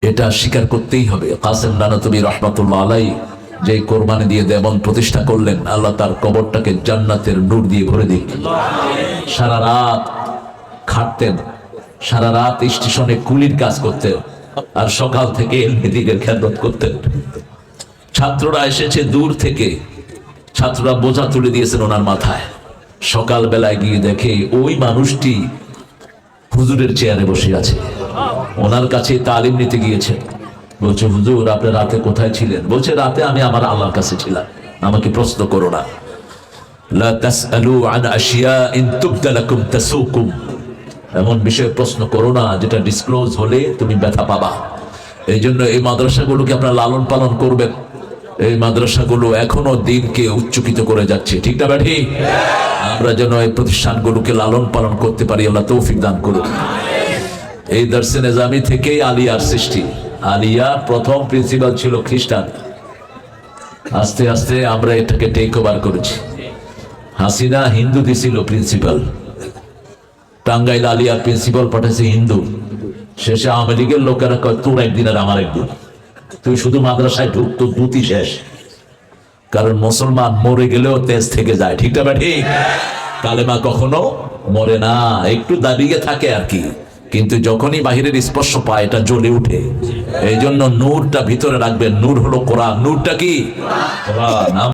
এটা স্বীকার করতেই হবে। কাসেম নানতুবি রহমাতুল্লাহ আলাইহি যে কোরবানি দিয়ে দেবন প্রতিষ্ঠা করলেন, আল্লাহ তার কবরটাকে জান্নাতের নূর দিয়ে ভরে দিন। সারা রাত খাটতেন, সারা রাত স্টেশনে কুলির কাজ করতেন, আর সকাল থেকে এলমেদিনের খেদমত করতেন। ছাত্ররা এসেছে দূর থেকে, ছাত্ররা বোঝা তুলে দিয়েছেন ওনার মাথায়। সকাল বেলায় গিয়ে দেখে ওই মানুষটি হুজুরের চেয়ারে বসে আছে, ওনার কাছে তালিম নিতে গিয়েছে। বলছে, হুজুর আপনি রাতে কোথায় ছিলেন? বলছে, রাতে আমি আমার আল্লাহর কাছে ছিলাম, আমাকে প্রশ্ন করো না। লা তাসআলু আন আশিয়াইন তুবদা লাকুম তাসুকুম, এমন বিষয়ে প্রশ্ন করো না যেটা ডিসক্লোজ হলে তুমি ব্যথা পাবা। এই জন্য এই মাদ্রাসাগুলোকে আপনারা লালন পালন করবেন। এই মাদ্রাসাগুলো এখনো দিনকে উচ্চকিত করে যাচ্ছে, ঠিক না ব্যাঠি? আমরা যেন এই প্রতিষ্ঠানগুলোকে লালন পালন করতে পারি, আল্লাহ তৌফিক দান করুন। এই দরসে নিজামি থেকেই আলিয়ার সৃষ্টি। আলিয়া প্রথম প্রিন্সিপাল ছিল খ্রিস্টান, আস্তে আস্তে আমরা এটাকে টেক ওভার করেছি। হাসিনা হিন্দু দিছিল প্রিন্সিপাল, টাঙ্গাইল আলিয়ার প্রিন্সিপাল পাঠাইছে হিন্দু। শেষে আওয়ামী লীগের লোকেরা কয়, তোর একদিন আর আমার একদিন, তুই শুধু মাদ্রাসায় ঢুক, তোর দুটি শেষ। কারণ মুসলমান মরে গেলেও তেজ থেকে যায়, ঠিক না ঠিক? কালেমা কখনো মরে না, একটু দাঁড়িয়ে থাকে আর কি, কিন্তু যখনই বাহিরের স্পর্শ পায় এটা জ্বলে উঠে। এই জন্য নূরটা ভিতরে রাখবেন। নূর হলো কোরআন। নূরটা কি? কোরআন।